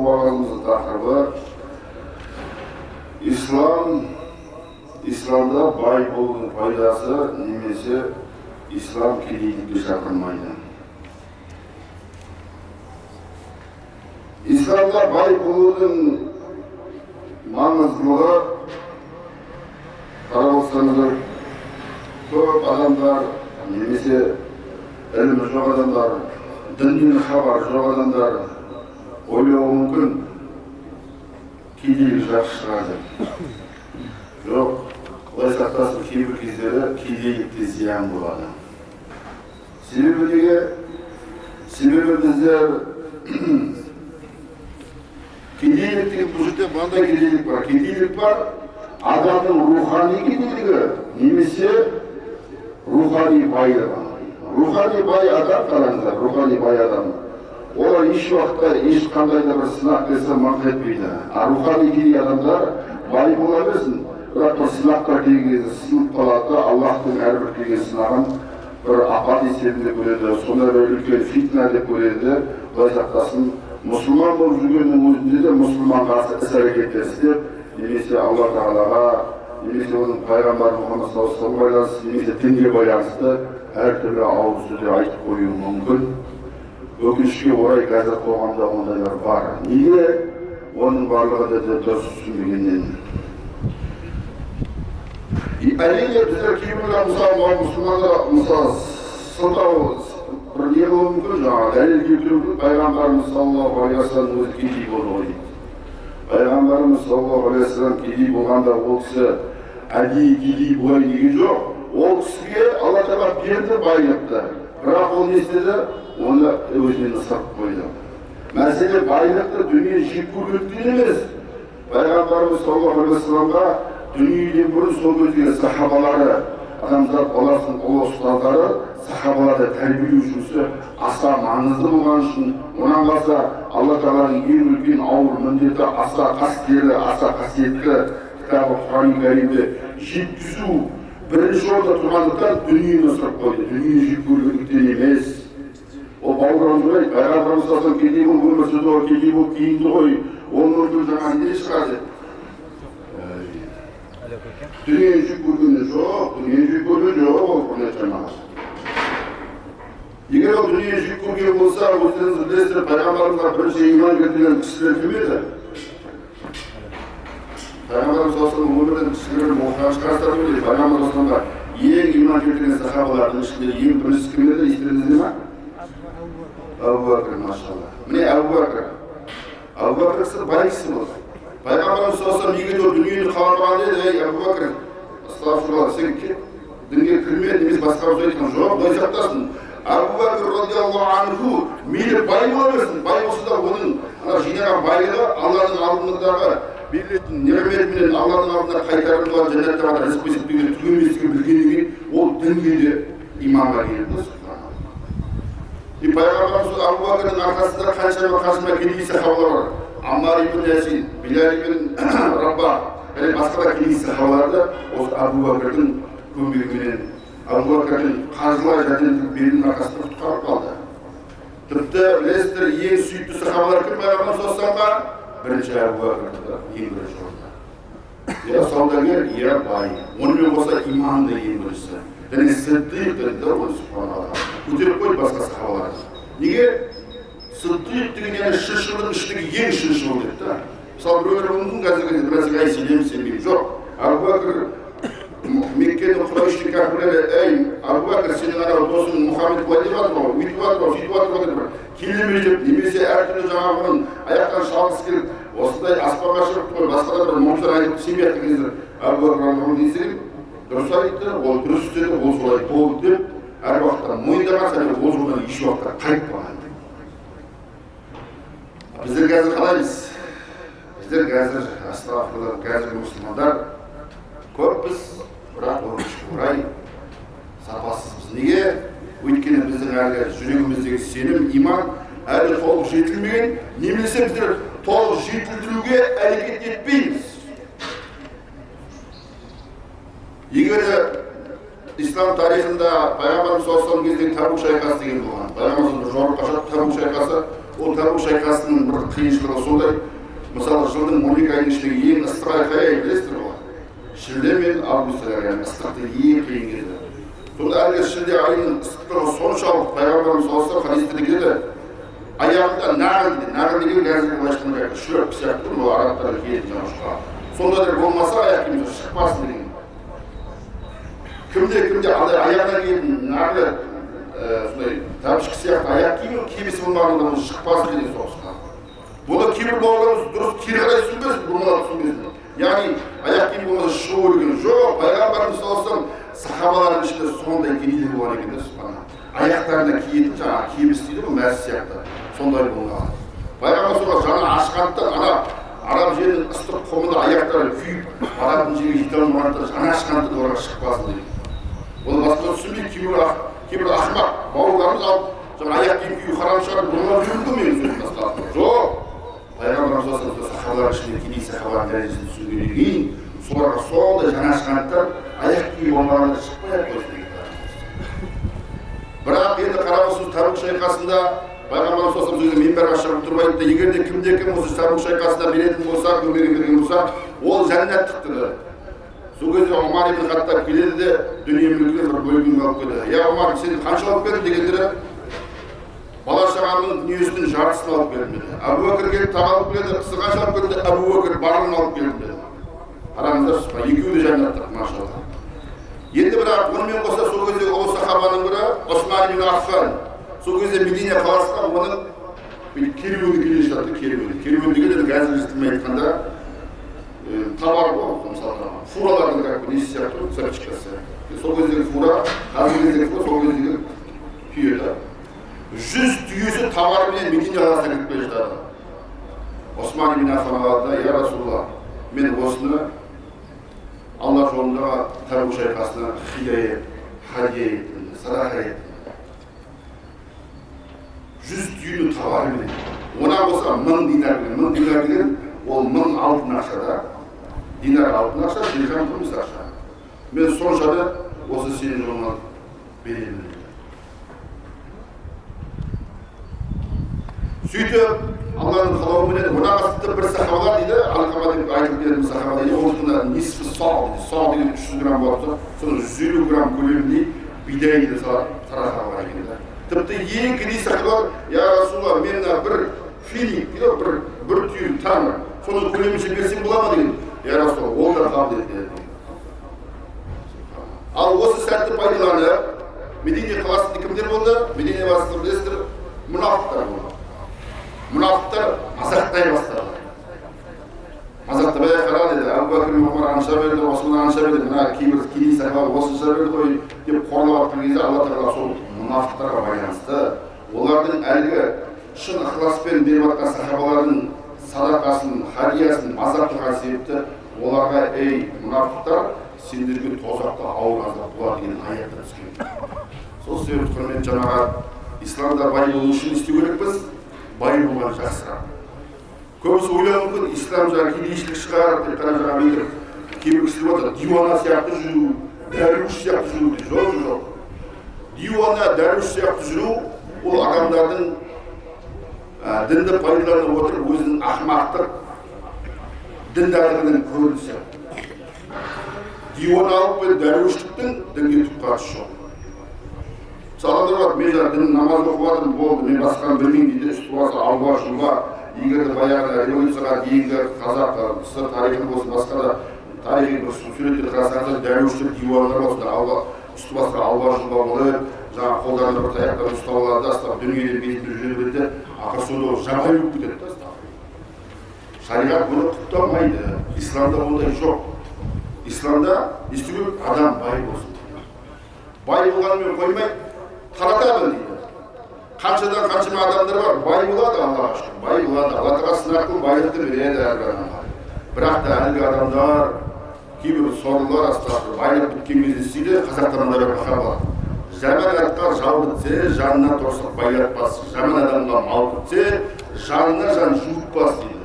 уағызымыздың тақырыбы исламда бай болудың пайдасы немесе ислам кедейлікке шақырмайды. Исламда бай болудың маңыздылығы қаралсаңыздар, көп адамдар немесе ілімі жоқ адамдар, діннен хабар жоқ адамдар ойлауы мүмкін, кедейлік жақсы шығады. Жоқ, Құдай сақтасын, кейбір кездері кедейлікте зиян болады. Себебі неге? Себебі біздер кедейлік деген бұл жерде мынандай кедейлік бар. Кедейлік бар адамның рухани кедейлігі немесе рухани байлығы. Рухани бай адам, қараңыздар, рухани бай адам. Олар еш уақытта ешқандай да бір сынақ келсе маңқ етпейді. А рухани кедей адамдар бай бола берсін, бірақ бір сынақтар келген кезде сынып қалады, Аллахтың әрбір келген сынағын бір апат есебінде көреді, сондай бір үлкен фитна деп көреді. Құдай сақтасын, мұсылман болып жүргеннің өзінде де мұсылманға іс-әрекеттер істеп, немесе Алла Тағалаға, немесе оның пайғамбар Мұхаммад саллаллаху алейхи ва саллямға байланысты, немесе дінге байланысты әртүрлі ауыз сөздер айтып қоюы мүмкін. Өкінішке орай қазір қоғамда ондайлар бар. Неге? Оның барлығы да дұрыс түсінбегеннен. Әрине біздер кейбіреулер мұсылмандар сылтау бір не болуы мүмкін, жаңағы дәлел келтіруі мүмкін. Пайғамбарымыз саллаллаху алейхи ва саллям өзі кедей болды ғой дейді. Пайғамбарымыз саллаллаху алейхи ва саллям кедей болғанда ол кісі әдейі кедей болайын деген жоқ. Ол кісіге Алла Тағала берді байлықты. Бірақ ол не істеді? Оны өзінен ысырып қойды. Мәселе байлықты дүние жек көргендіктен емес. Пайғамбарымыз саллаллаху алейхи ва салламға дүниеден бұрын сол кездегі сахабалары, адамзат баласының ұлы ұстаздары, сахабаларды тәрбиелеу жұмысы аса маңызды болған үшін, онан қалса Алла Тағаланың ең үлкен ауыр міндеті аса қастерлі, аса қасиетті кітабы Құран Кәрімді жеткізу бірінші орында тұрғандықтан дүниені ысырып қойды. Дүниені жек көргендіктен емес. Ол бауырымыз ойлайды, пайғамбарымыз саллаллаху алейхи кедей болып өмір сүрді ғой, кедей болып киінді ғой, ол мүмкін жаңағы не шығады? Дүниені жек көргені жоқ, дүниені жек көрген жоқ, ол құрметті жамағат. Егер ол дүниені жек көрген болса, өздеріңіз білесіздер, пайғамбарымызға бірінші иман келтірген кісілер кім еді? Пайғамбарымыз саллаллаху алейхи өмірден кісілердің оқыған шығарыстар дейді. Пайғамбар саллаллаху ең иман келтірген сахабалардың ішінде ең бірінші кім еді? Естеріңізде ме? Әбу Бәкір, машалла. Міне Әбу Бәкір. Әбу Бәкір кісі бай кісі болды. Пайғамбарымыз саллаллаху алейхи неге дүниені қаламаған еді? Ей Әбу Бәкір, астағфирулла, сен дінге кірме, немесе басқа сөз айтқан жоқ, Құдай сақтасын. Әбу Бәкір радиаллаху анху мейлі бай бола берсін, бай болса да оның жинаған байлығы Алланың алдындағы берілетін нерметімен Алланың алдына қайтарылған жәннатта бар ризық есептегенде түгеместігін білгеннен кейін ол дінге де иманға келді. Пайғамбарымыз Әбу Бәкірдің арқасында қаншама кедей сахабалар бар. Аммар ибн Ясин, Билал ибн Раббах, және басқа да кедей сахабаларды осы Әбу Бәкірдің көмегіменен, Әбу Бәкірдің қаржылай жәрдемдік беруінің арқасында құтқарып қалды. Тіпті білесіздер, ең сүйікті сахабалар кім Пайғамбар саллаллаху алейхи ва саллямға? Бірінші Әбу Бәкірді, ең бірінші орында. Я саудагер, я бай. Онымен қоса иман да ең біріншісі. Және сиддиқ деді ғой субханалла. Көтеріп қойды басқа сахабаларды. Неге? Сиддиқ деген яғни шыншылдың ішіндегі ең шыншыл деді. Мысалы біреулер мүмкін қазіргі біраз ай сенемін сенбеймін. Жоқ. Әбу Бәкір Меккенің Құрайшты кәпірлері, ей Әбу Бәкір, сенің анау досың Мұхаммед былай деп жатыр ғой, өйтіп жатыр ғой, сөйтіп жатыр ғой деп келемей деп, немесе әртүрлі жаңағының аяқтан шалғысы келіп, осындай аспанға шығып қой, басқа да бір мұңтар айтып сенбей жатқан кезде Әбу Бәкір радиаллаху десең, дұрыс айтты, ол дұрыс істеді, ол солай болды деп, әр уақытта мойындамаса, ол жолдан еш уақытта қайтпаған. Біздер қазір қалаймыз? Біздер қазір, астағфирулла, қазіргі мұсылмандар көппіз, бірақ өкінішке орай сапасызбыз. Неге? Өйткені біздің әлгі жүрегіміздегі сенім, иман әлі толық жетілмеген, немесе біздер толық жетілдіруге әрекет етпейміз. Егер ислам тарихында пайғамбарымыз саллаллаху алейхи кездегі Табук шайқасы деген болған. Пайғамбарымыз жорыққа шығып Табук шайқасы, ол Табук шайқасының бір қиыншылығы сондай. Мысалы, жылдың 12 айының ішіндегі ең ыстық ай қай ай білесіздер ғой? Шілде мен август айлары, яғни ыстықты ең қиын кезі. Сонда әлгі шілде айының ыстықтығы соншалық пайғамбарымыз саллаллаху алейхи вассалам келеді. Аяғында нағыл деген қазіргі былайша шүрек сияқты бұл арабтар киетін жаңашқа. Сонда да болмаса аяқ киімі шықпасын деген. Кімде аяғына киетін нағыл сондай тәбішкі сияқты аяқ киімі кемесі болмағанда бұл шықпасын деген соғысқа. Бұны кейбір бауырларымыз дұрыс кері қарай түсінбесін, бұрмалап түсінбесін. Яғни аяқ киім болмаса шығу деген жоқ. Пайғамбарымыз саллаллаху алейхи сахабалардың ішінде сондай кедейлер болған екен де субхана. Аяқтарына киетін жаңағы кебіс дейді ғой, мәсі сияқты. Сондай болған. Пайғамбар саллаллаху жаны ашқандықтан араб жерінің ыстық құмында аяқтары күйіп, арабтың жерге жете алмағандықтан жаны ашқандықтан оларға шықпасын дейді. Оны басқа түсінбей кейбір ақымақ бауырларымыз алып аяқ киім кию харам шығарып бұрмалап жүрді менің сөзім басталды. Жоқ. Пайғамбарымыз саллаллаху алейхи сахабалар ішінде кедей сахабалардың дәрежесін түсінгеннен кейін соларға сондай жаны ашқандықтан аяқ киім болмағанда шықпай-ақ қойсын деген. Бірақ енді қараңыздар Табук шайқасында Пайғамбарымыз саллаллаху алейхи вассалам минбарға шығып тұрып айтты, егер де кім осы Табук шайқасында беретін болса, көмегін берген болса, ол жәннаттықтыр. Сол кезде Омар ибн Хаттаб келеді де дүние мүлкінен бір бөлігін алып келеді. Я Омар, сен қанша алып келдің дегендері бала шағаның дүниесінің жартысын алып келдім деді. Абу Бәкір келіп тағы алып келеді, қысы қанша алып келді, Абу Бәкір барлығын алып келдім деді. Қараңыздаршы, екеуі де жәннаттық, машалла. Енді бірақ онымен қоса сол кезде ұлы сахабаның бірі Осман ибн Аффан. Сол кезде Медине қаласына оның керуені келе жатты, керуен деген қазіргі тілмен айтқанда товар ғой, мысалы фуралардың как бы несі сияқты, цепочкасы. Сол кездегі фура, қазіргі кездегі фура, сол кездегі түйе да. 100 түйесі товарымен Медине қаласына кіріп келе жатады. Осман ибн Аффан алды, я Расулаллах, мен осыны Алла жолындағы Табук шайқасына хадия еттім, садақа еттім. 100 түйені товарымен. Онан болса 1000 динар деген, ол 1000 алтын ақшада. Динар алтын ақша, дирхам күміс ақша. Мен соншада осы сенің жолыңа беремін. Сөйтіп, Алланың қалауыменен онан қасықты бір сахабалар дейді, Алқама деп айтылып келетін сахабалар дейді, олықтың нисфі сау дейді, сау деген 300 грамм болса, соның 150 грамм көлеміндей бидай дейді сарақа бар екен. Тіпті ең кедей сахабалар, я Расулаллах, мен бір финик, бір түйін тамыр, соның көлемінше берсең бола ма деген, я Расулаллах, ол да қабыл етеді. Ал осы сәтті пайдаланып, Медине қаласында кімдер болды? Медине қаласында білесіздер, мұнафықтар болды. Мұнафықтар мазақтай бастады. Мазақтабай қара деді, Абу Бәкір мен Омар анша берді, Осман анша берді, мына кейбір кедей сахаба осынша берді ғой деп қорлап жатқан кезде Алла тағала сол мұнафықтарға байланысты олардың әлгі шын ықыласпен беріп жатқан сахабалардың садақасын, хадиясын мазақ қылған себепті оларға ей мұнафықтар, сендерге тозақта ауыр азап болады деген аяттар түскен. Сол себепті құрметті жамағат, исламда бай болу үшін істеу керекпіз, бай болған жақсырақ. Көбісі ойлауы мүмкін, ислам жаңағы кедейшілік шығарып деп қана жаңағы айтып, кейбір кісілер отыр, дивана сияқты жүру, дәруіш сияқты жүру дейді. Жоқ. Дивана, дәруіш сияқты жүру, ол адамдардың дінді пайдаланып отырып, өзінің ақымақтық діндарлығының көрінісі. Диваналық пен дәруіштіктің дінге түпқатысы жоқ. Мысалдар бар, мен жаңағы дін намаз оқып жатырмын, болды, мен басқаны білмеймін дейді, үсті басы алба жұлба. Егер де баяғы революцияға дейінгі қазақ СССР тарихын болсын, басқа да тарихи бір суреттер қарасаңыздар, дәруіштер дивандар болсын, үсті басқа алба жұлба болып, жаңағы қолдарында бір таяқтар ұстап алады, астап дүниеден бетінде жүре береді, ақыр сонда жабай болып кетеді да астап. Шариғат бұны құптамайды. Исламда ондай жоқ. Исламда естіген адам бай болсын. Бай болғанымен қоймай, таратады дейді. Қаншадан қаншама адамдар бар, бай болады Аллаға шүкір, бай болады. Алла тағала сынақтың байлықты береді әрбір адамға. Бірақ та әлгі адамдар, кейбір сорлылар астағы байлық біткен кезде істейді, қазақтан мындай бір мақал болады. Жаман атқа жау бітсе, жанына торсақ байлатпас. Жаман адамға мал бітсе, жанына жан жуытпас дейді.